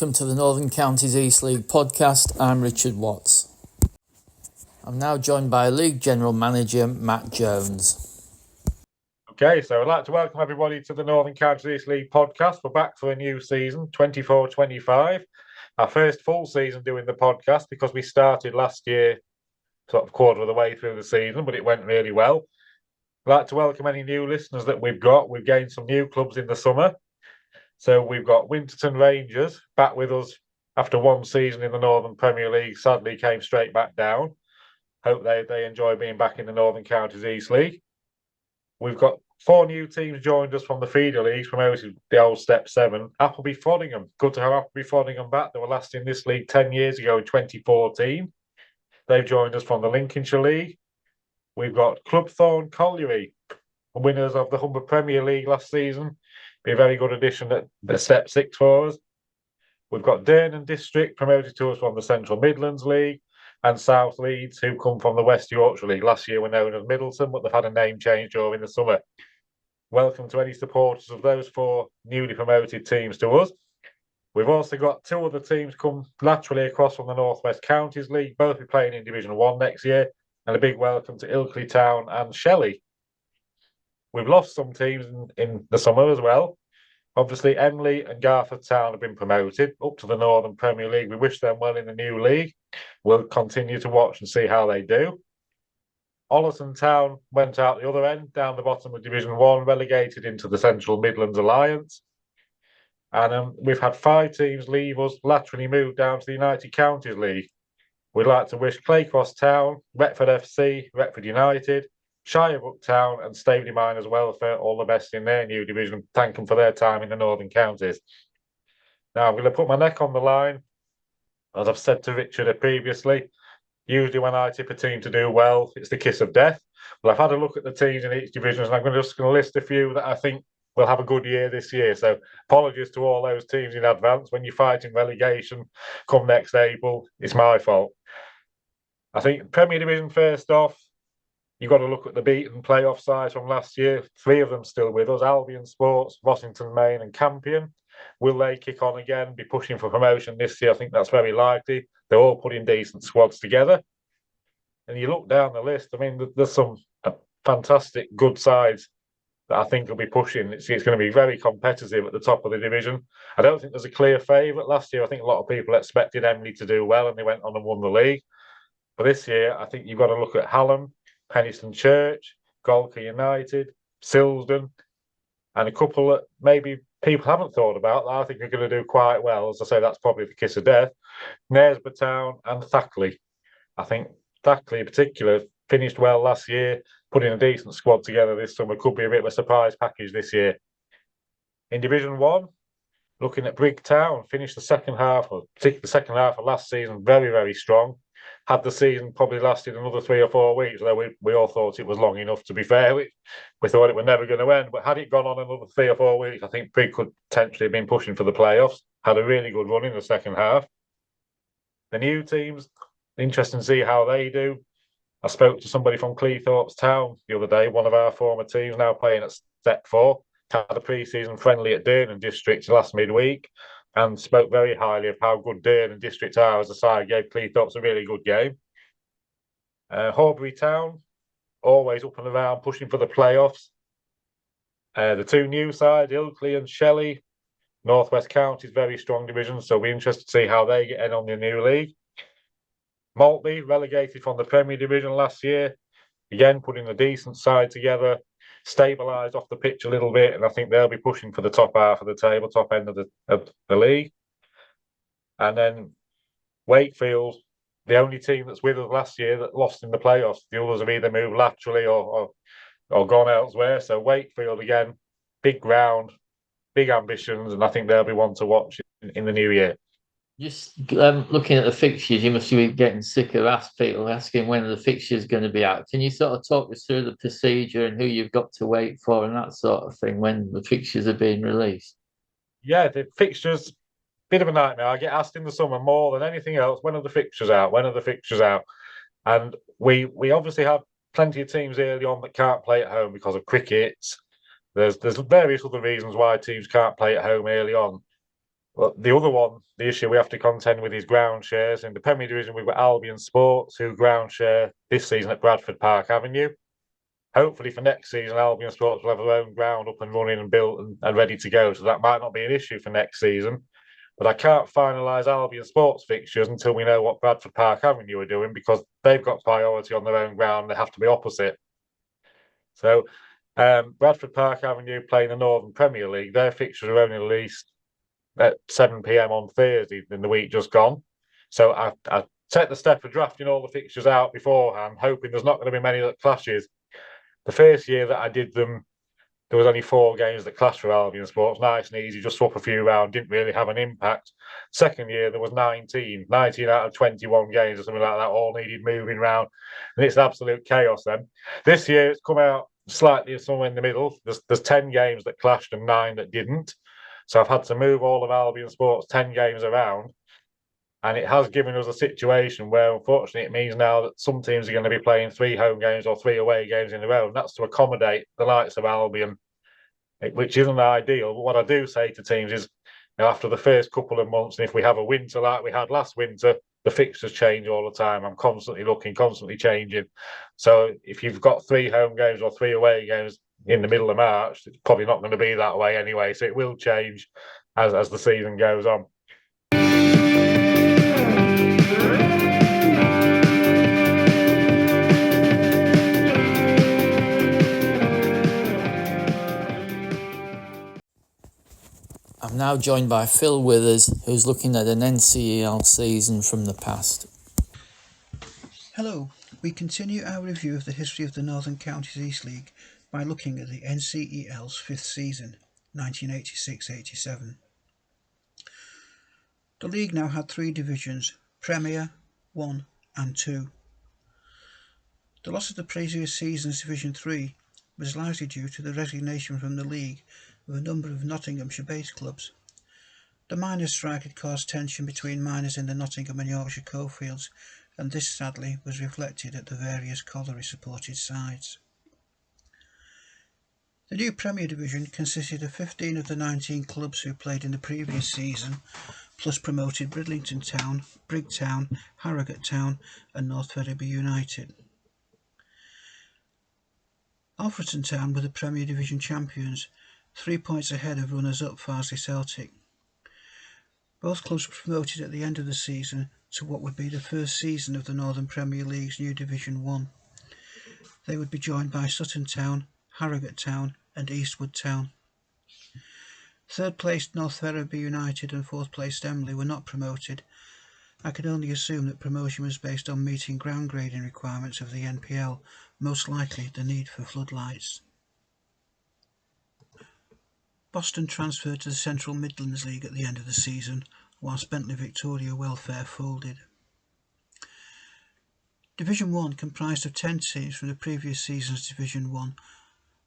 welcome to the Northern Counties East League podcast. I'm Richard Watts. I'm now joined by League General Manager Matt Jones. Okay, so I'd like to welcome everybody to the Northern Counties East League podcast. We're back for a new season, 24-25. Our first full season doing the podcast because we started last year sort of quarter of the way through the season, but it went really well. I'd like to welcome any new listeners that we've got. We've gained some new clubs in the summer. So we've got Winterton Rangers back with us after one season in the Northern Premier League. Sadly, came straight back down. Hope they enjoy being back in the Northern Counties East League. We've got 4 new teams joined us from the feeder leagues, promoted the old Step 7. Appleby Frodingham. Good to have Appleby Frodingham back. They were last in this league 10 years ago in 2014. They've joined us from the Lincolnshire League. We've got Club Thorn Colliery, winners of the Humber Premier League last season. Be a very good addition at the Step 6 for us. We've got Durnan District promoted to us from the Central Midlands League, and South Leeds, who come from the West Yorkshire League. Last year were known as Middleton, but they've had a name change during the summer. Welcome to any supporters of those 4 newly promoted teams to us. We've also got 2 other teams come laterally across from the North West Counties League, both be playing in Division 1 next year, and a big welcome to Ilkley Town and Shelley. We've lost some teams in the summer as well. Obviously, Emley and Garforth Town have been promoted up to the Northern Premier League. We wish them well in the new league. We'll continue to watch and see how they do. Ollerton Town went out the other end, down the bottom of Division 1, relegated into the Central Midlands Alliance. And we've had 5 teams leave us, laterally moved down to the United Counties League. We'd like to wish Claycross Town, Retford FC, Retford United, Shirebrook Town and Staveley Miners Welfare all the best in their new division. Thank them for their time in the Northern Counties. Now I'm going to put my neck on the line. As I've said to Richard previously, usually when I tip a team to do well, it's the kiss of death. Well, I've had a look at the teams in each division and I'm just going to list a few that I think will have a good year this year. So apologies to all those teams in advance. When you're fighting relegation come next April, it's my fault. I think Premier Division first off, you've got to look at the beaten playoff sides from last year. 3 of them still with us, Albion Sports, Rossington Main and Campion. Will they kick on again, be pushing for promotion this year? I think that's very likely. They're all putting decent squads together. And you look down the list, I mean, there's some fantastic good sides that I think will be pushing. It's going to be very competitive at the top of the division. I don't think there's a clear favourite. Last year, I think a lot of people expected Emley to do well and they went on and won the league. But this year, I think you've got to look at Hallam, Penistone Church, Golka United, Silsden, and a couple that maybe people haven't thought about that I think are going to do quite well. As I say, that's probably the kiss of death. Knaresborough Town and Thackley. I think Thackley in particular finished well last year, putting a decent squad together this summer. Could be a bit of a surprise package this year. In Division 1, looking at Brigg Town, finished the second half of last season very, very strong. Had the season probably lasted another 3 or 4 weeks, though we all thought it was long enough, to be fair. We thought it was never going to end. But had it gone on another 3 or 4 weeks, I think Brigg could potentially have been pushing for the playoffs. Had a really good run in the second half. The new teams, interesting to see how they do. I spoke to somebody from Cleethorpes Town the other day, one of our former teams, now playing at Step 4. Had a pre-season friendly at Durnan District last midweek and spoke very highly of how good Durnan District are as a side. Gave Cleethorpes a really good game. Horbury Town, always up and around, pushing for the playoffs. The 2 new sides, Ilkley and Shelley, North West Counties, very strong division, so we're interested to see how they get in on the new league. Maltby, relegated from the Premier Division last year, again putting a decent side together, stabilised off the pitch a little bit, and I think they'll be pushing for the top half of the table, top end of the league. And then Wakefield, the only team that's with us last year that lost in the playoffs. The others have either moved laterally or gone elsewhere. So Wakefield again, big ground, big ambitions, and I think they'll be one to watch in the new year. Just looking at the fixtures, you must be getting sick of people asking when the fixture's going to be out. Can you sort of talk us through the procedure and who you've got to wait for and that sort of thing when the fixtures are being released? Yeah, the fixtures, bit of a nightmare. I get asked in the summer more than anything else, when are the fixtures out? When are the fixtures out? And we obviously have plenty of teams early on that can't play at home because of cricket. There's various other reasons why teams can't play at home early on. Well, the other one, the issue we have to contend with is ground shares. In the Premier Division, we've got Albion Sports, who ground share this season at Bradford Park Avenue. Hopefully for next season, Albion Sports will have their own ground up and running and built and ready to go. So that might not be an issue for next season. But I can't finalise Albion Sports fixtures until we know what Bradford Park Avenue are doing, because they've got priority on their own ground. They have to be opposite. So Bradford Park Avenue playing the Northern Premier League, their fixtures are only released at 7 p.m. on Thursday in the week just gone. So I take the step of drafting all the fixtures out beforehand, hoping there's not going to be many that clashes. The first year that I did them, there was only 4 games that clashed for Albion Sports. Nice and easy, just swap a few around, didn't really have an impact. Second year, there was 19 out of 21 games or something like that, all needed moving around. And it's absolute chaos then. This year, it's come out slightly somewhere in the middle. There's 10 games that clashed and 9 that didn't. So I've had to move all of Albion Sports 10 games around. And it has given us a situation where, unfortunately, it means now that some teams are going to be playing 3 home games or 3 away games in a row. And that's to accommodate the likes of Albion, which isn't ideal. But what I do say to teams is, after the first couple of months, and if we have a winter like we had last winter, the fixtures change all the time. I'm constantly looking, constantly changing. So if you've got 3 home games or 3 away games in the middle of March, it's probably not going to be that way anyway. So it will change as the season goes on. I'm now joined by Phil Withers, who's looking at an NCEL season from the past. Hello, we continue our review of the history of the Northern Counties East League by looking at the NCEL's 5th season, 1986-87. The league now had 3 divisions, Premier, 1 and 2. The loss of the previous season's Division 3 was largely due to the resignation from the league of a number of Nottinghamshire-based clubs. The miners' strike had caused tension between miners in the Nottingham and Yorkshire coalfields, and this sadly was reflected at the various colliery-supported sides. The new Premier Division consisted of 15 of the 19 clubs who played in the previous season, plus promoted Bridlington Town, Brigg Town, Harrogate Town and North Ferriby United. Alfreton Town were the Premier Division champions, 3 points ahead of runners-up Farsley Celtic. Both clubs were promoted at the end of the season to what would be the first season of the Northern Premier League's new Division 1. They would be joined by Sutton Town, Harrogate Town and Eastwood Town. Third placed North Ferriby United and fourth placed Emley were not promoted. I can only assume that promotion was based on meeting ground grading requirements of the NPL, most likely the need for floodlights. Boston transferred to the Central Midlands League at the end of the season, whilst Bentley Victoria Welfare folded. Division 1 comprised of 10 teams from the previous season's Division 1,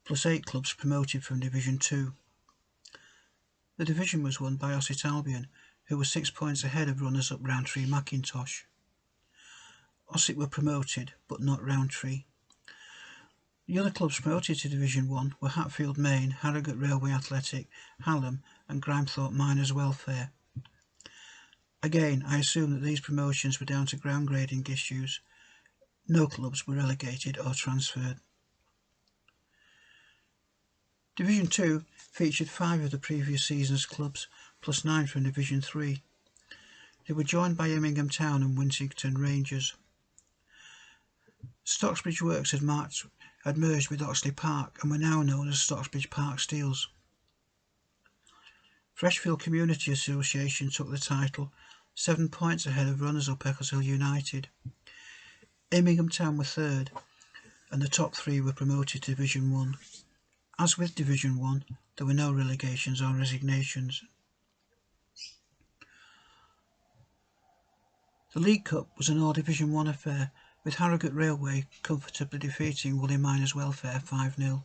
plus 8 clubs promoted from Division 2. The division was won by Ossett Albion, who were 6 points ahead of runners-up Rowntree Mackintosh. Ossett were promoted, but not Rowntree. The other clubs promoted to Division 1 were Hatfield Main, Harrogate Railway Athletic, Hallam and Grimethorpe Miners Welfare. Again, I assume that these promotions were down to ground grading issues. No clubs were relegated or transferred. Division 2 featured 5 of the previous season's clubs, plus 9 from Division 3. They were joined by Immingham Town and Wintington Rangers. Stocksbridge Works had merged with Oxley Park and were now known as Stocksbridge Park Steels. Freshfield Community Association took the title, 7 points ahead of runners-up Eccleshill United. Immingham Town were third, and the top 3 were promoted to Division 1. As with Division 1, there were no relegations or resignations. The League Cup was an all Division 1 affair, with Harrogate Railway comfortably defeating Woolley Miners Welfare 5-0.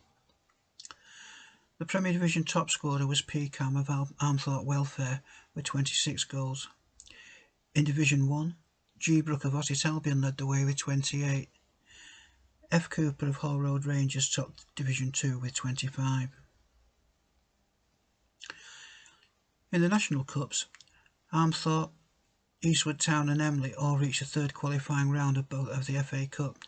The Premier Division top scorer was P. Cam of Armthorpe Welfare with 26 goals. In Division 1, G. Brook of Ossett Albion led the way with 28. F. Cooper of Hall Road Rangers topped Division 2 with 25. In the National Cups, Armthorpe, Eastwood Town and Emley all reached the third qualifying round of the FA Cup.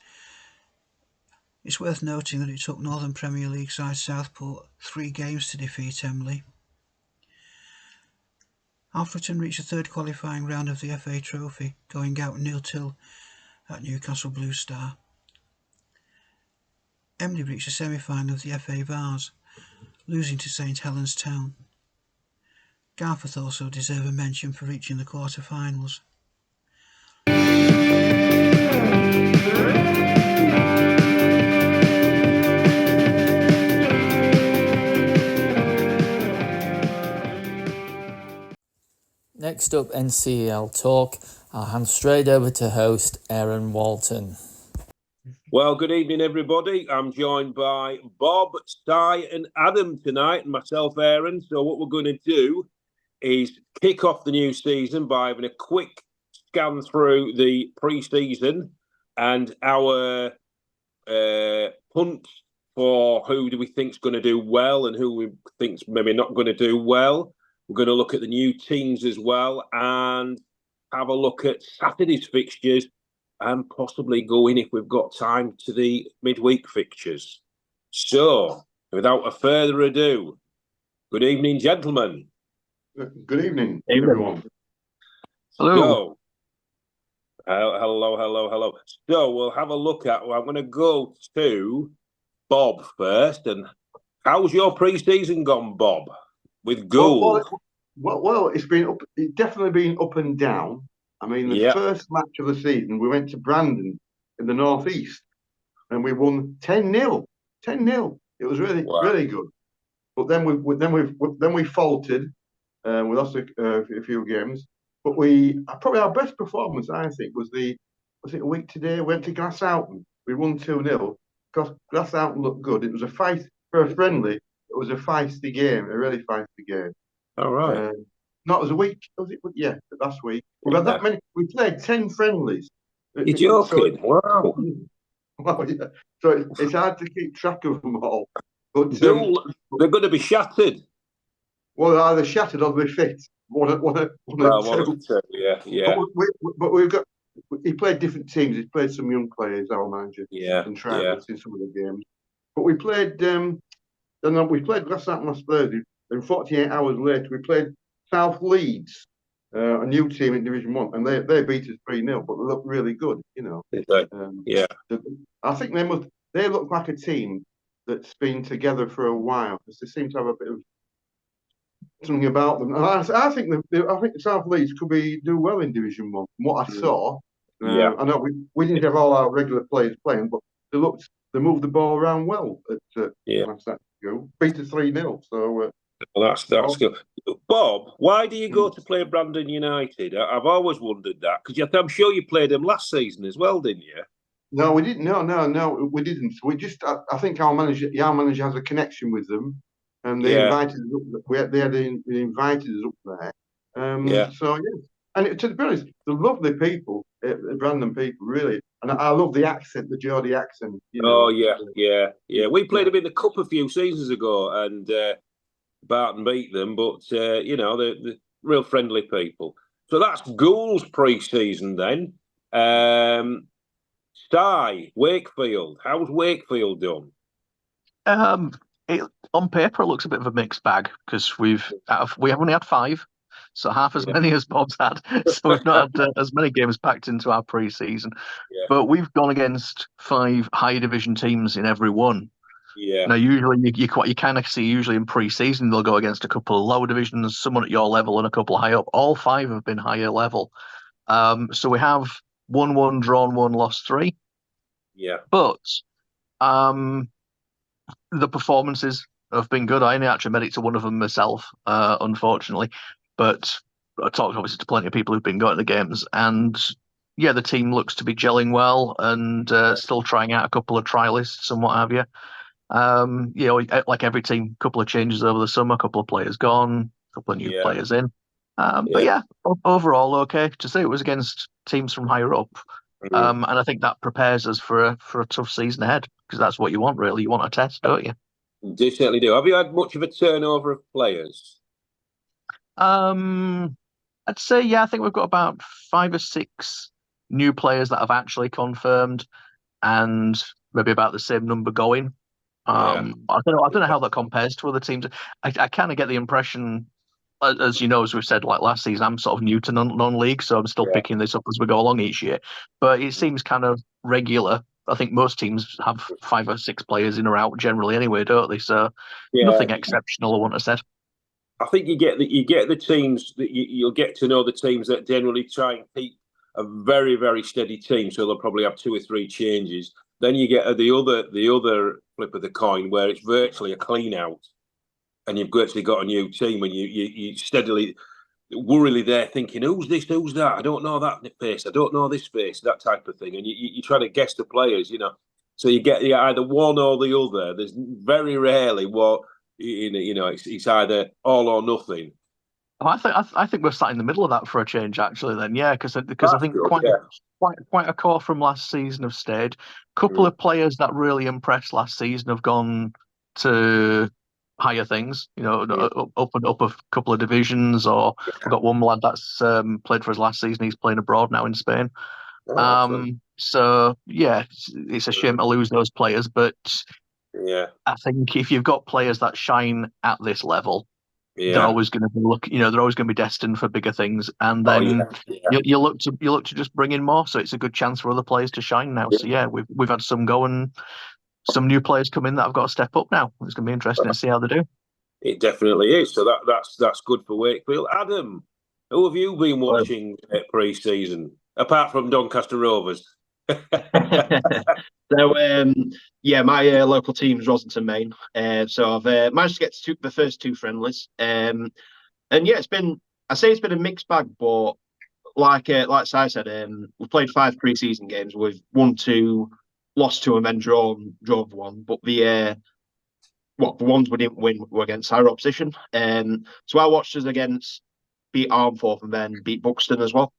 It's worth noting that it took Northern Premier League side Southport 3 games to defeat Emley. Alfreton reached the third qualifying round of the FA Trophy, going out 0-0 at Newcastle Blue Star. Emley reached the semi-final of the FA Vase, losing to St Helens Town. Garforth also deserve a mention for reaching the quarter-finals. Next up, NCEL Talk. I'll hand straight over to host Aaron Walton. Well, good evening, everybody. I'm joined by Bob, Sy and Adam tonight, and myself, Aaron. So what we're going to do is kick off the new season by having a quick scan through the pre-season and our punt for who do we think's going to do well and who we think's maybe not going to do well. We're going to look at the new teams as well and have a look at Saturday's fixtures and possibly go in, if we've got time, to the midweek fixtures. So, without a further ado, good evening, gentlemen. Good evening, everyone. Hello. Hello. So, we'll have a look at, I'm going to go to Bob first. And how's your pre-season gone, Bob, with Gould? Well, it's definitely been up and down. I mean, the first match of the season, we went to Brandon in the northeast, and we won 10-0. 10-0. It was really good. But then we faltered. We lost a few games. But probably our best performance, I think, was a week today. We went to Glasshoughton. We won 2-0 because Glasshoughton looked good. It was a fight for a friendly. It was a feisty game, a really feisty game. All right. Not as a week, was it? Yeah, last week. We've had that many. We played 10 friendlies. You're joking? Wow. Well, yeah. So it's hard to keep track of them all. But they're going to be shattered. Well, they're either shattered or they're fit. One or two. Yeah. But we've got. He played different teams. He played some young players, our manager. And tried us in some of the games. But we played. We played last Thursday. And 48 hours later, we played South Leeds, a new team in Division 1, and they beat us 3-0, but they look really good, you know. I think they look like a team that's been together for a while, because they seem to have a bit of something about them. And I think South Leeds could do well in Division 1, from what I saw. I know we didn't have all our regular players playing, but they moved the ball around well at last night. Beat us 3-0, so... Well, that's good. Bob, why do you go to play Brandon United? I've always wondered that, because I'm sure you played them last season as well, didn't you? No, we didn't. No, we didn't. We just, I think our manager has a connection with them, and they invited us up. They invited us up there. So and to be honest, they're lovely people, the Brandon people, really. And I love the accent, the Geordie accent. You know? Oh yeah. We played them in the cup a few seasons ago, and. Barton beat them, but they're real friendly people. So that's Gould's pre-season then. Sy, Wakefield. How's Wakefield done? On paper, it looks a bit of a mixed bag because we have only had 5, so half as many as Bob's had. So we've not had as many games packed into our pre-season. But we've gone against 5 higher division teams in every one. Yeah. Now, usually you kind of see in pre-season they'll go against a couple of lower divisions, someone at your level, and a couple high up. All 5 have been higher level. So we have won 1, drawn 1, lost 3. Yeah. But the performances have been good. I only actually made it to one of them myself, unfortunately. But I talked obviously to plenty of people who've been going to the games, and the team looks to be gelling well and still trying out a couple of trialists and what have you. Like every team, a couple of changes over the summer, a couple of players gone, a couple of new players in. But overall, okay. To say it was against teams from higher up, and I think that prepares us for a tough season ahead, because that's what you want, really. You want a test, don't you? You certainly do. Have you had much of a turnover of players? I'd say, yeah, I think we've got about 5 or 6 new players that have actually confirmed, and maybe about the same number going. I don't know how that compares to other teams. I kind of get the impression, as you know, as we've said, like last season, I'm sort of new to non-league, so I'm still picking this up as we go along each year. But it seems kind of regular. I think most teams have 5 or 6 players in or out generally anyway, don't they? So nothing exceptional, I wouldn't have said. I think you get the teams that you'll get to know the teams that generally try and keep a very, very steady team. So they'll probably have 2 or 3 changes. Then you get the other flip of the coin where it's virtually a clean out, and you've virtually got a new team, and you steadily, worriedly there thinking, who's this, who's that? I don't know that face. I don't know this face. That type of thing, and you try to guess the players, So you get either one or the other. There's very rarely what. It's either all or nothing. I think we're sat in the middle of that for a change, actually. Then, yeah, because I think quite a core from last season have stayed. Couple of players that really impressed last season have gone to higher things. Up a couple of divisions. Or we've got one lad that's played for us last season. He's playing abroad now in Spain. So yeah, it's a shame to lose those players, but. Yeah, I think if you've got players that shine at this level, they're always going to be they're always going to be destined for bigger things, and then you look to just bring in more. So it's a good chance for other players to shine now. So yeah, we've had some go and some new players come in that have got to step up now. It's going to be interesting to see how they do. It definitely is. So that's good for Wakefield. Adam, who have you been watching pre-season apart from Doncaster Rovers? So, my local team is Rossington Main. So I've managed to get to the first 2 friendlies. And yeah, it's been a mixed bag, but like Si said, we've played 5 pre-season games. We've won 2, lost 2, and then drawn 1. But the ones we didn't win were against higher opposition. So I watched us beat Armforth and then beat Buxton as well.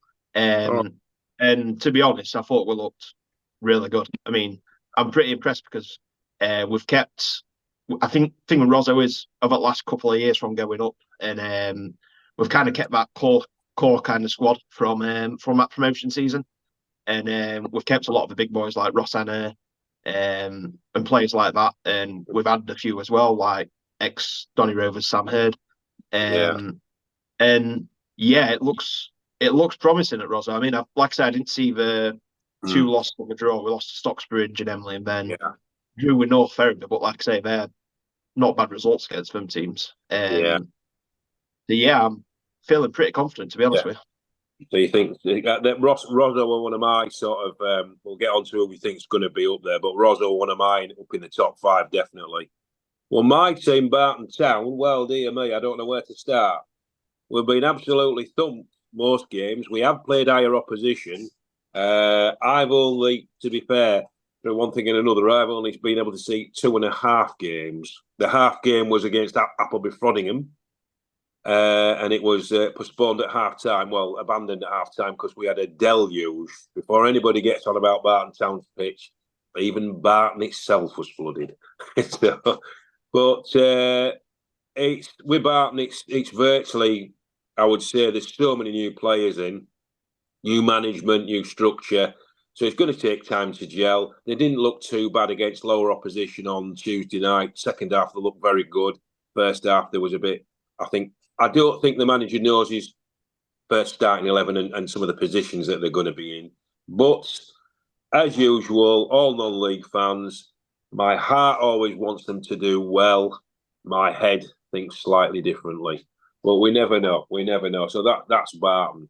And to be honest, I thought we looked really good. I mean, I'm pretty impressed because we've kept. I think with Rosso is over the last couple of years from going up, and we've kind of kept that core kind of squad from that promotion season, and we've kept a lot of the big boys like Rosanna and players like that, and we've added a few as well, like ex Donny Rovers Sam Hurd, and yeah, it looks promising at Rosso. I mean, like I said, I didn't see the 2 losses on the draw. We lost to Stocksbridge and Emily, and then drew with North Ferriby. But like I say, they're not bad results against them teams. I'm feeling pretty confident, to be honest with you. So you think that Rosso are one of my sort of, we'll get on to who we think is going to be up there, but Rosso one of mine up in the top 5, definitely. Well, my team, Barton Town, well, dear me, I don't know where to start. We've been absolutely thumped most games. We have played higher opposition. I've only, to be fair, for one thing and another, I've only been able to see 2.5 games. The half game was against Appleby Frodingham, and it was postponed at half-time, well, abandoned at half-time because we had a deluge. Before anybody gets on about Barton Town's pitch, even Barton itself was flooded. It's with Barton, it's virtually, I would say, there's so many new players in, new management, new structure. So it's going to take time to gel. They didn't look too bad against lower opposition on Tuesday night. Second half, they looked very good. First half, there was a bit, I don't think the manager knows his first starting 11 and some of the positions that they're going to be in. But as usual, all non-league fans, my heart always wants them to do well. My head thinks slightly differently. But we never know. So that's Barton.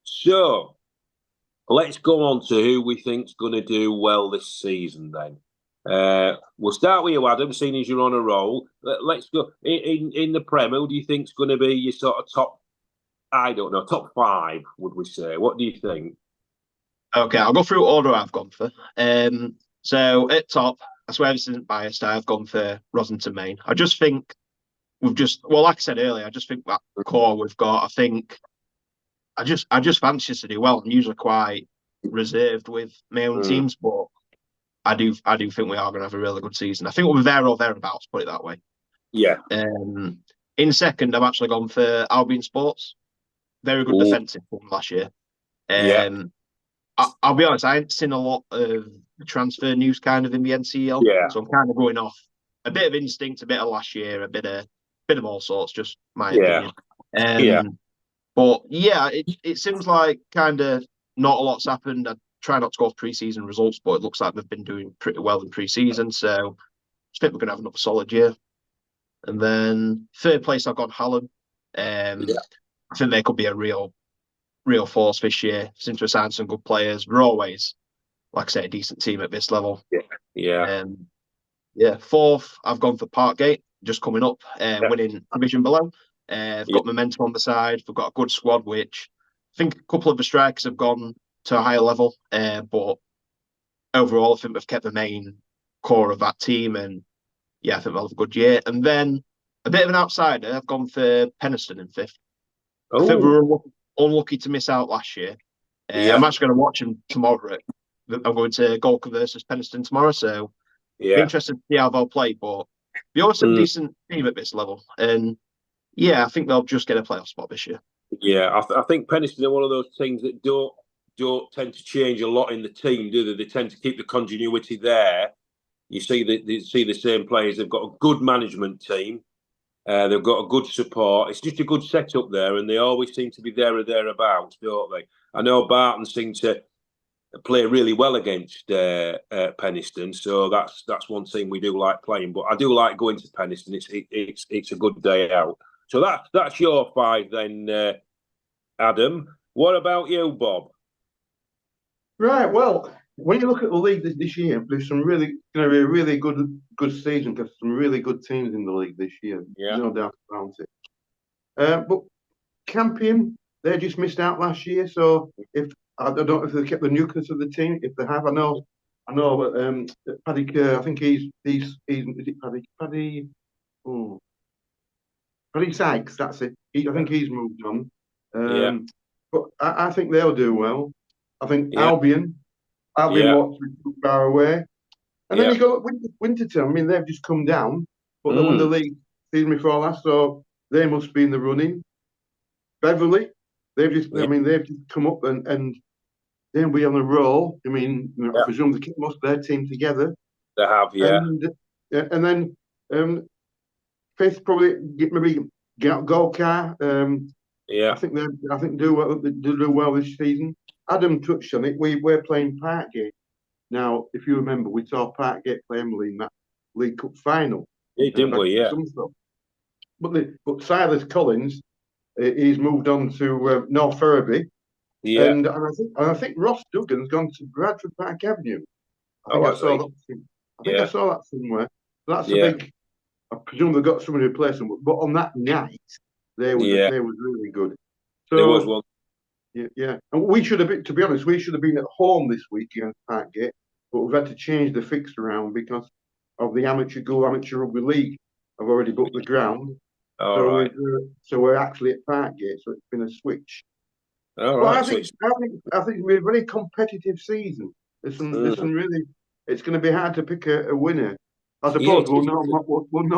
So let's go on to who we think's going to do well this season then. We'll start with you, Adam, seeing as you're on a roll. Let's go. In the Prem, who do you think's going to be your sort of top, I don't know, top 5, would we say? What do you think? Okay, I'll go through order I've gone for. So at top, I swear this isn't biased, I've gone for Rossington Main. I just think like I said earlier, I just think that core we've got, I just fancy us to do well. I'm usually quite reserved with my own teams, but I do think we are going to have a really good season. I think we'll be there or thereabouts, put it that way. Yeah. In second, I've actually gone for Albion Sports. Very good defensive from last year. I'll be honest, I ain't seen a lot of transfer news kind of in the NCEL. Yeah. So I'm kind of going off a bit of instinct, a bit of last year, a bit of all sorts, just my opinion. But yeah, it seems like kind of not a lot's happened. I try not to go off pre-season results, but it looks like they've been doing pretty well in pre-season. So I think we're going to have another solid year. And then third place, I've got Hallam. I think they could be a real force this year. Seems to have signed some good players. We're always, like I say, a decent team at this level. Fourth, I've gone for Parkgate, just coming up, winning division below. I've got momentum on the side. We've got a good squad, which I think a couple of the strikers have gone to a higher level. But overall, I think we've kept the main core of that team. And yeah, I think they'll have a good year. And then a bit of an outsider, I've gone for Penistone in fifth. I think we were unlucky to miss out last year. I'm actually going to watch them tomorrow. I'm going to Golka versus Penistone tomorrow, so I'm interested to see how they'll play. But they always a decent team at this level, and yeah, I think they'll just get a playoff spot this year. Yeah, I think Penistone are one of those teams that don't tend to change a lot in the team, do they? They tend to keep the continuity there. You see the same players. They've got a good management team. They've got a good support. It's just a good setup there, and they always seem to be there or thereabouts, don't they? I know Barton seem to play really well against Penistone, so that's one team we do like playing. But I do like going to Penistone. It's a good day out. So that's your five then, Adam. What about you, Bob? Right. Well, when you look at the league this year, there's some going to be a really good season because some really good teams in the league this year. Yeah. No doubt about it. But Campion, they just missed out last year. So I don't know if they kept the nucleus of the team. If they have, I know. Paddy Kerr. I think he's is it Paddy? Oh, Paddy Sykes. That's it. I think he's moved on. But I think they'll do well. I think Albion walked too far away. And then you go Winterton. I mean, they've just come down, but they won the league season before last, so they must be in the running. Beverley, they've just come up and they'll be on a roll. I mean, I presume they keep most of their team together. They have, and then fifth probably maybe Golkar. I think they do well this season. Adam touched on it. We're playing Parkgate. Now, if you remember, we saw Parkgate play Emily in that League Cup final. Didn't we? Yeah. But Silas Collins, he's moved on to North Ferriby. Yeah. And I think Ross Duggan's gone to Bradford Park Avenue. I saw that somewhere. That's a big. I presume they've got someone to replace them. But on that night, they was really good. So there was one. Yeah. And we should have been, to be honest, we should have been at home this week against Parkgate, but we've had to change the fix around because of the Amateur Rugby League. I've already booked the ground. So we're actually at Parkgate, so it's been a switch. I think it'll be a very competitive season. There's some really. It's going to be hard to pick a winner. I suppose we'll know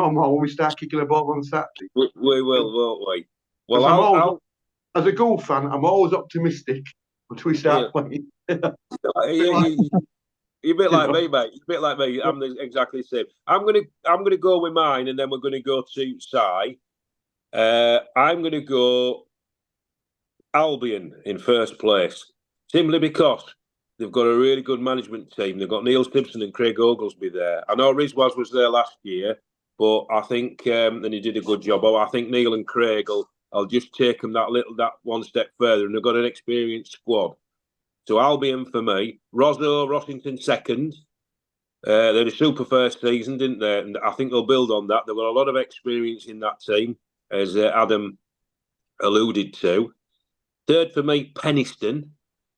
more when we start kicking the ball on Saturday. We will, won't we? Well, as a goal fan, I'm always optimistic until we start playing. You're a bit like me, mate. You're a bit like me. I'm exactly the same. I'm gonna go with mine, and then we're gonna go to Si. I'm gonna go Albion in first place, simply because they've got a really good management team. They've got Neil Stimpson and Craig Oglesby there. I know Rizwaz was there last year, but I think and he did a good job. I think Neil and Craig I'll just take them that one step further, and they've got an experienced squad. So Albion for me, Rossington second. They had a super first season, didn't they? And I think they'll build on that. They've got a lot of experience in that team, as Adam alluded to. Third for me, Penistone,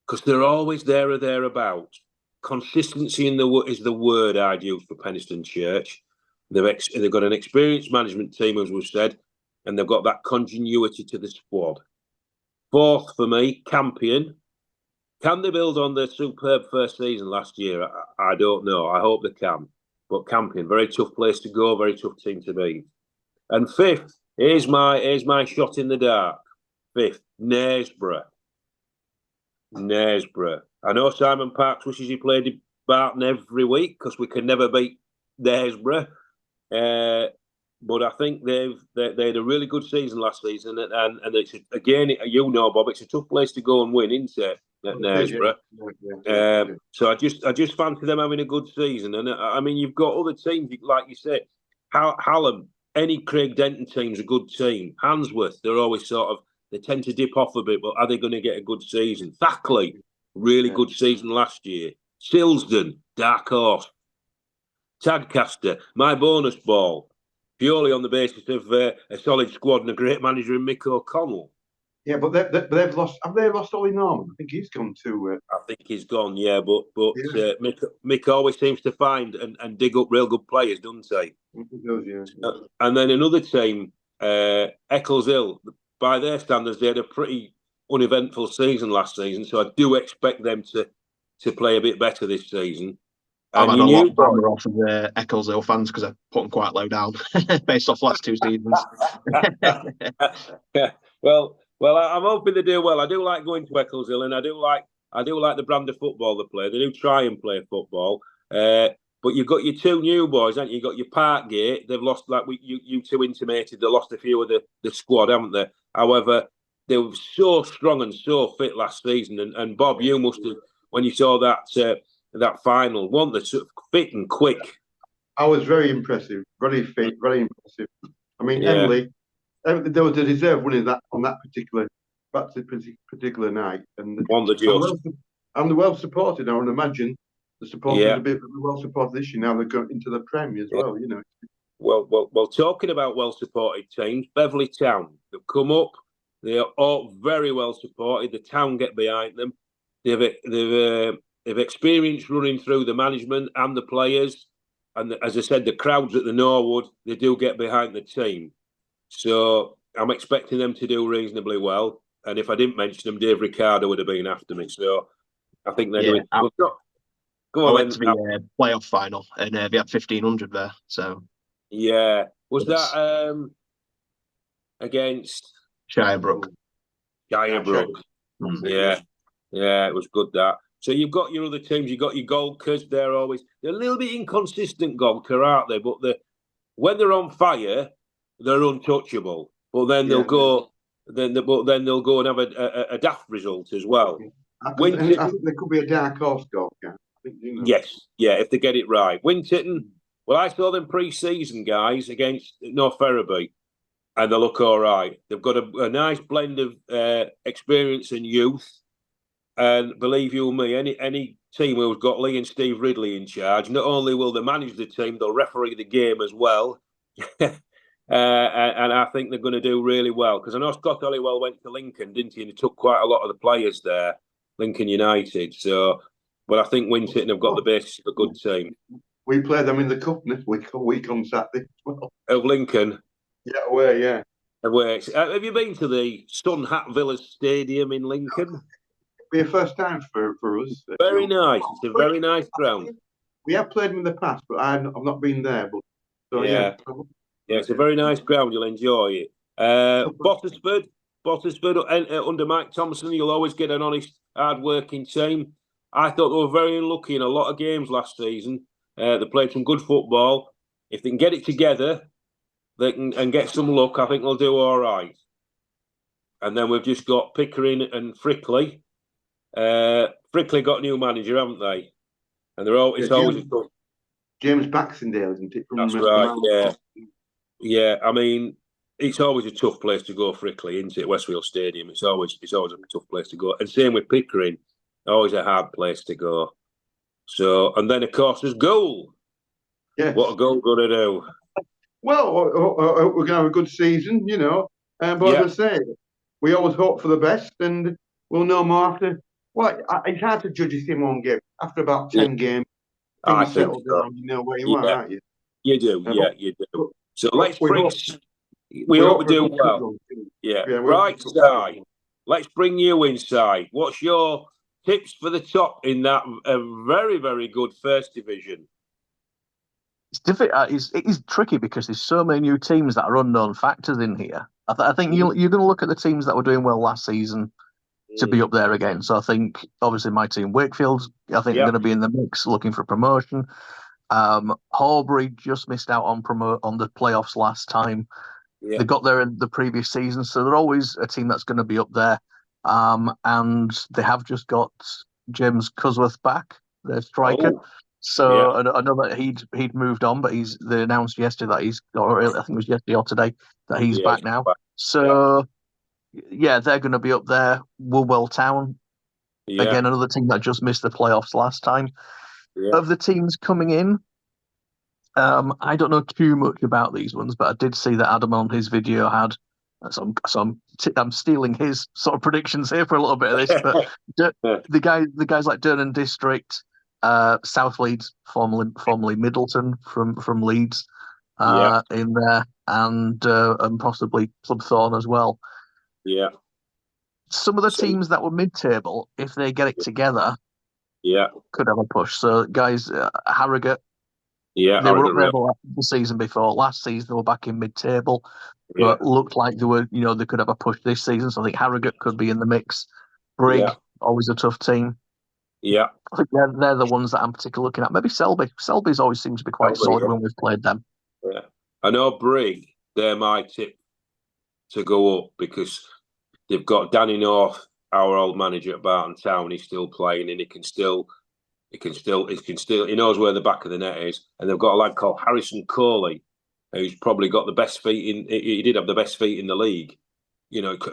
because they're always there or thereabouts. Consistency is the word I'd use for Penistone Church. They've got an experienced management team, as we've said, and they've got that continuity to the squad. Fourth for me, Campion. Can they build on their superb first season last year? I don't know. I hope they can. But Campion, very tough place to go, very tough team to beat. And fifth, Here's my shot in the dark. 5th, Knaresborough. I know Simon Parks wishes he played Barton every week because we can never beat Knaresborough. But I think they had a really good season last season, and it's again, Bob, it's a tough place to go and win, isn't it? At Knaresborough. So I just fancy them having a good season, and I mean you've got other teams like you said, Hallam, any Craig Denton team's a good team. Handsworth, they're always they tend to dip off a bit, but are they going to get a good season? Thackley, really good season last year. Silsden, dark horse. Tadcaster, my bonus ball, purely on the basis of a solid squad and a great manager in Mick O'Connell. Yeah, but they've lost. Have they lost Ollie Norman? I think he's gone too. I think he's gone. Yeah, but Mick always seems to find and dig up real good players, doesn't he? He does, yeah. And then another team, Eccleshill. By their standards, they had a pretty uneventful season last season, so I do expect them to play a bit better this season. I've had a lot of banter off of the Eccleshill fans because I put them quite low down based off last 2 seasons. Well, I'm hoping they do well. I do like going to Eccleshill, and I do like the brand of football they play. They do try and play football. But you've got your 2 new boys, haven't you? You've got your Parkgate. They've lost, like you 2 intimated, they lost a few of the squad, haven't they? However, they were so strong and so fit last season. And Bob, you must have, when you saw that final, weren't they sort of fit and quick? I was very impressive, very fit, very impressive. I mean, Emily, there was a deserved winning on that particular night, and they're well supported. I would imagine the supporters are a bit well supported this year. Now they're going into the Premier as well. You know. Well. Talking about well supported teams, Beverley Town have come up. They are all very well supported. The town get behind them. They've experienced running through the management and the players. And as I said, the crowds at the Norwood, they do get behind the team. So I'm expecting them to do reasonably well. And if I didn't mention them, Dave Ricardo would have been after me. So I think they're doing... Go on, I went to the playoff final and they had 1,500 there. So yeah. Was that against... Shirebrook? Shirebrook. Yeah, it was good, that. So you've got your other teams, you've got your Goldkers. They're a little bit inconsistent, Goldker, aren't they? But when they're on fire, they're untouchable. But then they'll go, then they'll go and have a daft result as well. I think there could be a dark horse, Goldker. Yes, if they get it right. Winterton. Well, I saw them pre-season, guys, against North Ferriby, and they look all right. They've got a nice blend of experience and youth. And believe you me, any team who's got Lee and Steve Ridley in charge, not only will they manage the team, they'll referee the game as well. And I think they're going to do really well. Because I know Scott Hollywell went to Lincoln, didn't he? And he took quite a lot of the players there, Lincoln United. So, but I think Winterton have got the basis of a good team. We play them in the cup next week on Saturday as well. Of Lincoln? Yeah, away, yeah. Away. Have you been to the Sun Hat Villas Stadium in Lincoln? Be a first time for us. Very nice. It's a very nice ground. We have played them in the past, but I've not been there. But so yeah, it's a very nice ground. You'll enjoy it. Bottisford under Mike Thompson, you'll always get an honest, hard-working team. I thought they were very unlucky in a lot of games last season. They played some good football. If they can get it together, and get some luck, I think they'll do all right. And then we've just got Pickering and Frickley. Frickley got a new manager, haven't they? And they're always James Baxendale, isn't it? That's right. Yeah. I mean, it's always a tough place to go, Frickley, isn't it? Westfield Stadium. It's always a tough place to go. And same with Pickering, always a hard place to go. So, and then of course there's goal. Yeah. What a goal going to do? Well, we're going to have a good season, you know. But as I say, we always hope for the best, and we'll know more after. Well, it's hard to judge a team on game after about 10 games. I think down, you know where you are, aren't you? You do, you do. So let's bring. We hope we do well. Yeah, right side. Let's bring you inside. What's your tips for the top in that very, very good first division? It's difficult. It is tricky because there's so many new teams that are unknown factors in here. I think you're going to look at the teams that were doing well last season to be up there again. So I think obviously my team Wakefield's, I think they're going to be in the mix looking for promotion. Horbury just missed out on the playoffs last time. Yeah. They got there in the previous season, so they're always a team that's going to be up there. And they have just got James Cusworth back, their striker. Oh. So I know that he'd moved on, but they announced yesterday or I think it was yesterday or today, that he's back now. So they're going to be up there. Woolwell Town, again, another team that just missed the playoffs last time. Yeah. Of the teams coming in, I don't know too much about these ones, but I did see that Adam on his video had. So I'm stealing his sort of predictions here for a little bit of this, but the guys like Durham District, South Leeds, formerly Middleton from Leeds, in there, and possibly Clubthorne as well. Yeah. Some of the teams that were mid-table, if they get it together, could have a push. So guys, Harrogate, they were up there the season before. Last season they were back in mid-table, but looked like they were, they could have a push this season. So I think Harrogate could be in the mix. Brig, always a tough team. Yeah, I think they're the ones that I'm particularly looking at. Maybe Selby. Selby's always seems to be quite solid when we've played them. Yeah, I know Brig. They're my tip to go up because they've got Danny North, our old manager at Barton Town. He's still playing, and he knows where the back of the net is. And they've got a lad called Harrison Coley, who's probably got the best feet in. He did have the best feet in the league.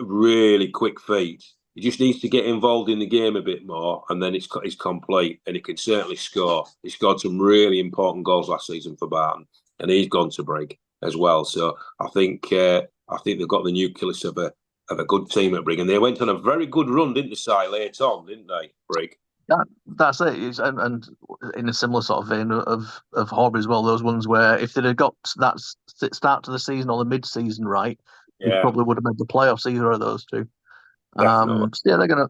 Really quick feet. He just needs to get involved in the game a bit more, and then it's complete, and he can certainly score. He scored some really important goals last season for Barton, and he's gone to Brig as well. So I think they've got the nucleus of a good team at Brig, and they went on a very good run, didn't they, Si, late on, didn't they, Brig? That's it. And in a similar sort of vein of Horbury as well, those ones where if they'd have got that start to the season or the mid-season right, they probably would have made the playoffs, either of those two. So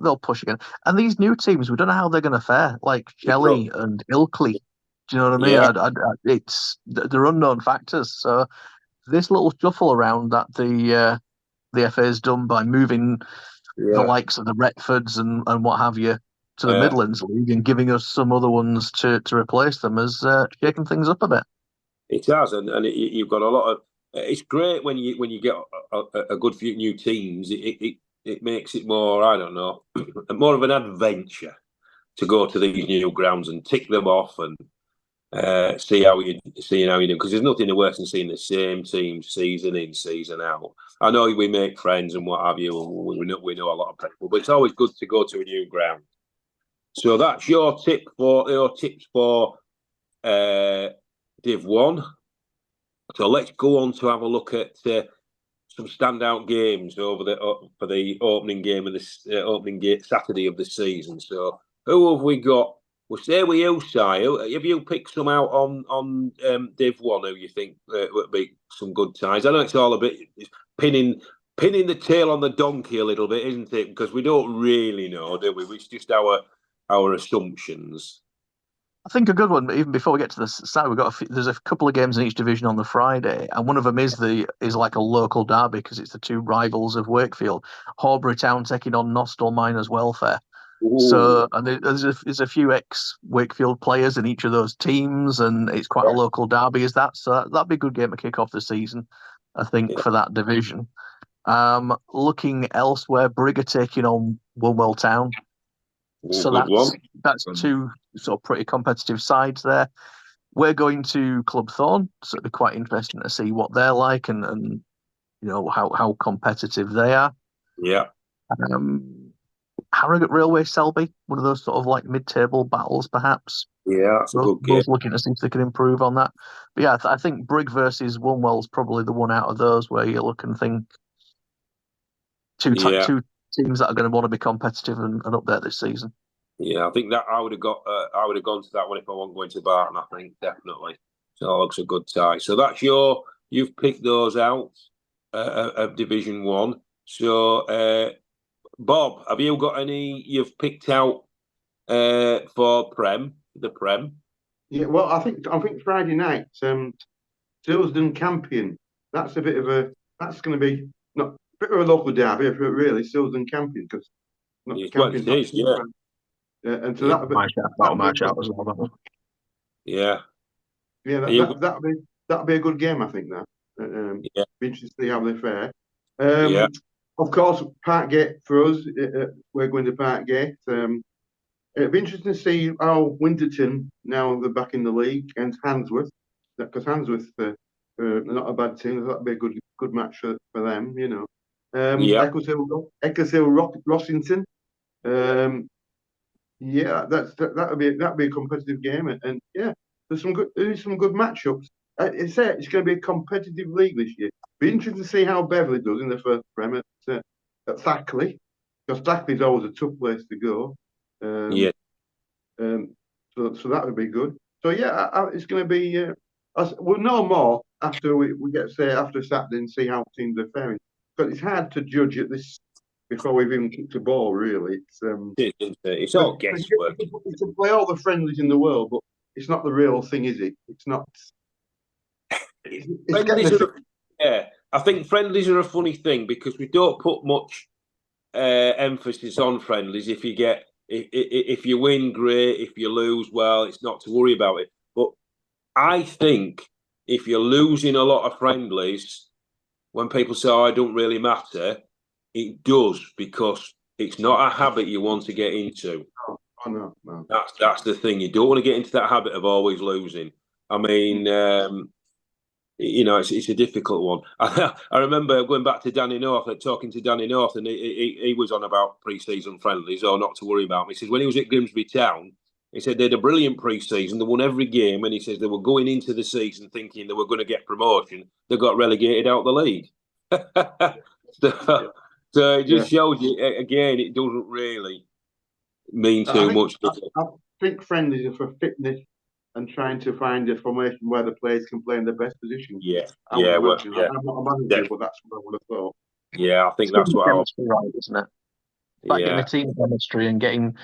they'll push again. And these new teams, we don't know how they're going to fare, like Shelley and Ilkley. Do you know what I mean? They're unknown factors. So this little shuffle around that the FA's done by moving the likes of the Retfords and what have you to the Midlands League and giving us some other ones to replace them has shaken things up a bit. It has, and you've got a lot of. It's great when you get a good few new teams. It makes it more, I don't know, more of an adventure to go to these new grounds and tick them off and see how you do. Because there's nothing worse than seeing the same team season in, season out. I know we make friends and what have you. We know a lot of people, but it's always good to go to a new ground. So that's your tips for Div 1. So let's go on to have a look at some standout games for the opening game of this Saturday of the season. So who have we got? We'll stay with you, Si. Have you picked some out on Div 1 who you think would be some good ties? I know it's all a bit pinning the tail on the donkey a little bit, isn't it? Because we don't really know, do we? It's just our assumptions. I think a good one, even before we get to the Saturday, there's a couple of games in each division on the Friday, and one of them is like a local derby because it's the two rivals of Wakefield. Horbury Town taking on Nostell Miners Welfare. Ooh. So, and there's a few ex-Wakefield players in each of those teams, and it's quite a local derby, is that? So that'd be a good game to kick off the season, I think, for that division. Looking elsewhere, Brig are taking on Woolwell Town. So that's two sort of pretty competitive sides there. We're going to Clubthorne, so it'll be quite interesting to see what they're like and how competitive they are. Yeah. Harrogate Railway Selby, one of those sort of like mid-table battles, perhaps. Yeah, that's a good game. Both looking to see if they can improve on that. But yeah, I think Brig versus Woolwell's probably the one out of those where you look and think two teams that are going to want to be competitive and up there this season. Yeah, I think that I would have gone to that one if I wasn't going to Barton. I think definitely. So that looks a good tie. So that's you've picked those out of Division 1. So Bob, have you got any you've picked out for the Prem? Yeah, well, I think Friday night, Silsden Campion. That's a bit of a. That's going to be not a bit of a local derby, but really Silsden Campion because Campion's not too bad. And so that'll match out as well. Yeah, that'll be a good game, I think. That be interesting to see how they fare. Of course, Parkgate for us. We're going to Parkgate. It'd be interesting to see how Winterton, now they're back in the league, against Handsworth, because Handsworth not a bad team. That'd be a good match for them, you know. Eccleshill Rossington. That'd be a competitive game, and there's some good matchups. It's going to be a competitive league this year. Be interesting to see how Beverley does in the first Prem at Thackley, because Thackley's always a tough place to go. So that would be good. So it's going to be. We'll know more after we get after Saturday and see how teams are faring. But it's hard to judge at this before we've even kicked a ball. Really, it's all guesswork. You can play all the friendlies in the world, but it's not the real thing, is it? It's not. I think friendlies are a funny thing because we don't put much emphasis on friendlies. If you win, great. If you lose, well, it's not to worry about it. But I think if you're losing a lot of friendlies, when people say, "Oh, it don't really matter," it does, because it's not a habit you want to get into. No. That's the thing. You don't want to get into that habit of always losing. I mean, it's a difficult one. I remember going back to Danny North, talking to Danny North, and he was on about pre-season friendlies, or not to worry about them. He says when he was at Grimsby Town, he said they had a brilliant pre-season. They won every game, and he says they were going into the season thinking they were going to get promotion. They got relegated out of the league. So it just shows you, again, it doesn't really mean too much. I think friendlies are for fitness and trying to find a formation where the players can play in the best position. I'm not a manager, but that's what I would have thought. Yeah, I think that's what right, isn't it? Like getting the team chemistry and getting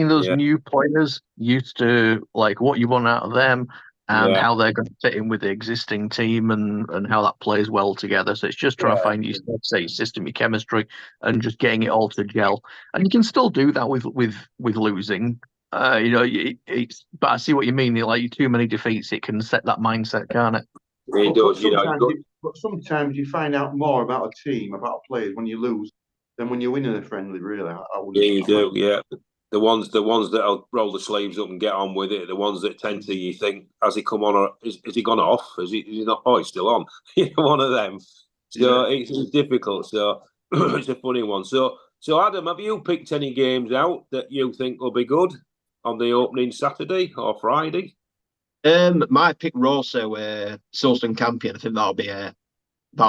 those new players used to like what you want out of them and how they're going to fit in with the existing team and how that plays well together. So it's just trying to find your system, your chemistry, and just getting it all to gel. And you can still do that with losing. But I see what you mean. Like too many defeats, it can set that mindset, can't it? It does. But sometimes you find out more about a team, about players when you lose than when you win in a friendly. Really, you do. Yeah, the ones that'll roll the sleeves up and get on with it. The ones that tend to, you think, has he come on or has he gone off? Is he not? Oh, he's still on. One of them. So it's difficult. So it's a funny one. So Adam, have you picked any games out that you think will be good on the opening Saturday or Friday? My pick were also Silsden Campion. I think that'll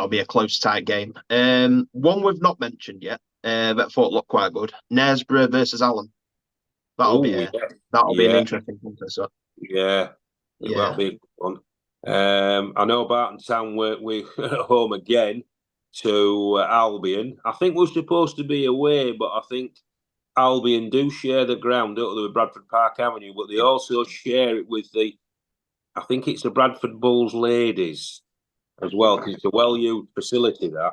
be a close tight game. One we've not mentioned yet, that I thought looked quite good. Knaresborough versus Allen. That'll be an interesting one. So that'll be a good one. I know Barton Town we're at home again to Albion. I think we're supposed to be away, but I think Albion do share the ground, don't they, with Bradford Park Avenue, but they also share it with I think it's the Bradford Bulls ladies as well, because it's a well-used facility, that.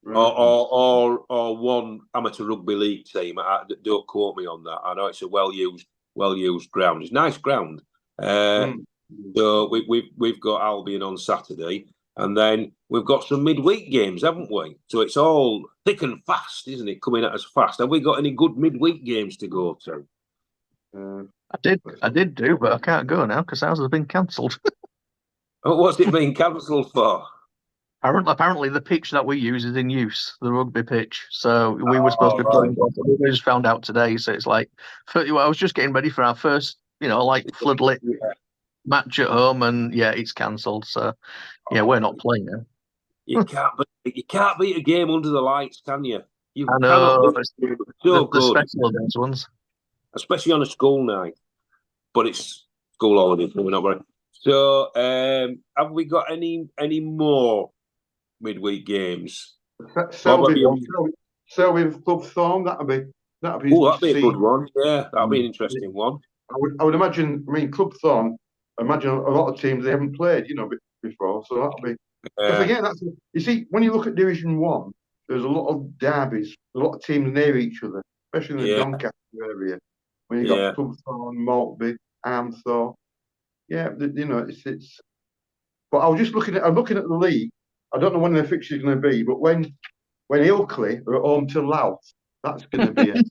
Right. Or one amateur rugby league team. Don't quote me on that. I know it's a well-used ground. It's a nice ground. So we've got Albion on Saturday, and then we've got some midweek games, haven't we? So it's all thick and fast, isn't it? Coming at us fast. Have we got any good midweek games to go to? I did do, but I can't go now because ours has been cancelled. What's it been cancelled for? Apparently, the pitch that we use is in use, the rugby pitch. So we were supposed to be playing. We just found out today. So it's like, I was just getting ready for our first, floodlit match at home, and it's cancelled. So we're not playing now. You can't beat a game under the lights, can you? I know. So good. Special those ones, especially on a school night. But it's school holiday, so we're not very. So, have we got any more midweek games? Selby with Club Thorn, that'd be a good one. Yeah, that'd be an interesting one. I would imagine. I mean, Club Thorn imagine a lot of teams they haven't played, before. So that'll be. Because again, you see, when you look at Division 1, there's a lot of derbies, a lot of teams near each other, especially in the Doncaster area. When you got Clubthorne, Maltby, Armthorpe. Yeah, it's. But I'm looking at the league. I don't know when the fixture is going to be, but when Ilkley are at home to Louth, that's going to be it.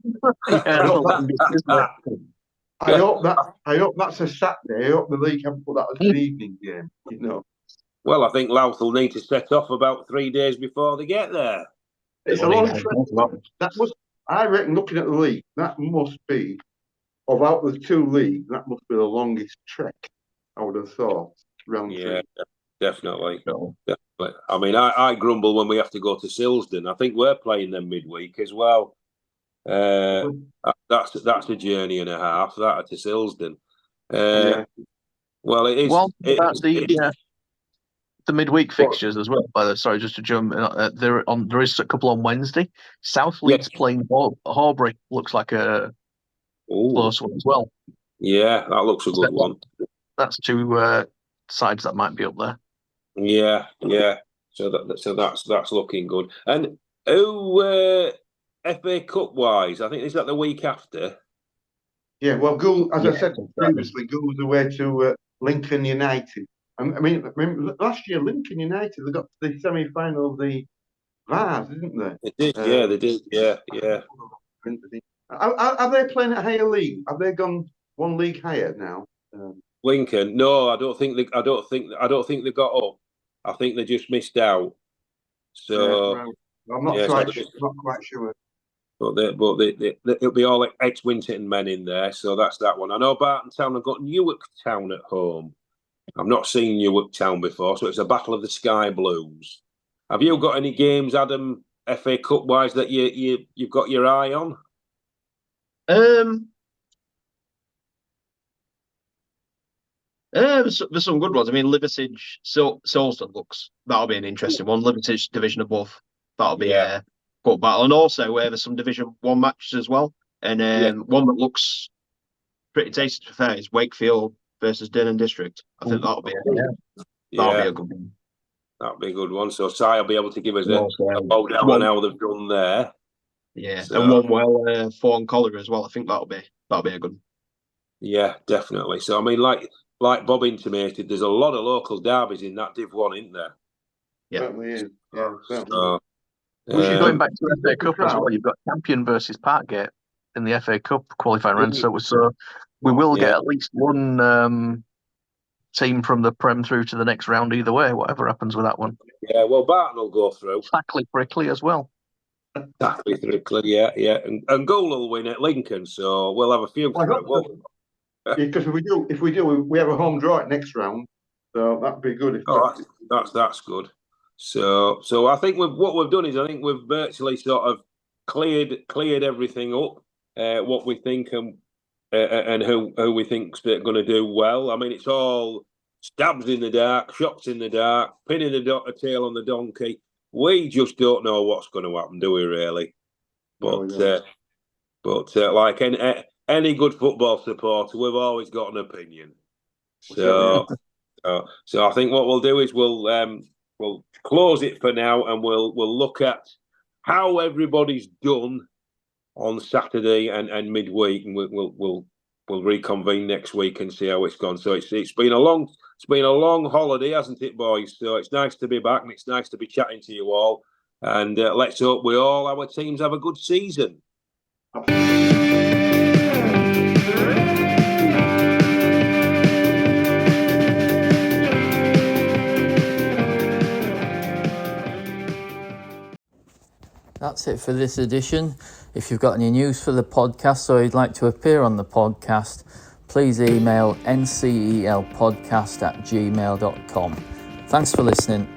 I hope that's a Saturday. I hope the league haven't put that as an evening game. Well, I think Louth will need to set off about 3 days before they get there. It's a long trip. I reckon, looking at the league, that must be, of out the two leagues, that must be the longest trek, I would have thought. Yeah, definitely. Definitely. I mean, I grumble when we have to go to Silsden. I think we're playing them midweek as well. That's a journey and a half, that to Silsden. Well, it is. Well, the midweek fixtures as well. Sorry, just to jump. There is a couple on Wednesday. South Leeds playing Horbury. Looks like a close one as well. Yeah, that looks a good one. That's two sides that might be up there. Yeah. So that's looking good. And FA Cup wise, I think is that the week after. Yeah, well, Gould, as I said previously, Gould was away to Lincoln United. I mean, last year Lincoln United they got to the semi-final of the Vars, didn't they? They did, they did. Yeah. Are they playing at higher league? Have they gone one league higher now? Lincoln? No, I don't think they got up. I think they just missed out. So I'm not quite sure. But it'll be all ex-Winterton men in there, so that's that one. I know Barton Town have got Newark Town at home. I've not seen Newark Town before, so it's a battle of the Sky Blues. Have you got any games, Adam, FA Cup wise, that you've got your eye on? There's some good ones. I mean, Liversidge, Solston that'll be an interesting one. Liversidge division above, that'll be a good battle. And also, there's some Division 1 matches as well. And one that looks pretty tasty, to be fair, is Wakefield versus Durham District. I think that'll be be a good one. That'll be a good one. So Si will be able to give us a lowdown on how they've done there. Yeah, so, and one Fawn Collar as well. I think that'll be a good one. Yeah, definitely. So I mean, like Bob intimated, there's a lot of local derbies in that Div 1, isn't there? Yeah, certainly is. Yeah, certainly. So, going back to the FA Cup as well, you've got Campion versus Parkgate in the FA Cup qualifying round. So we will get at least one team from the Prem through to the next round either way, whatever happens with that one. Yeah, well, Barton will go through. Tackley Brickley as well. Tackley Brickley, yeah. And Gould will win at Lincoln, so we'll have a few. Because if we do, we have a home draw at next round, so that'd be good. That's good. So I think what we've done is I think we've virtually sort of cleared everything up, what we think and who we think's going to do well. I mean, it's all stabs in the dark, shots in the dark, pinning a tail on the donkey. We just don't know what's going to happen, do we? Really? But like any good football supporter, we've always got an opinion. So I think what we'll do is we'll close it for now, and we'll look at how everybody's done on Saturday and midweek, and we'll reconvene next week and see how it's gone. So it's been a long holiday, hasn't it, boys? So it's nice to be back, and it's nice to be chatting to you all. And let's hope our teams have a good season. That's it for this edition. If you've got any news for the podcast or you'd like to appear on the podcast, please email ncelpodcast@gmail.com. Thanks for listening.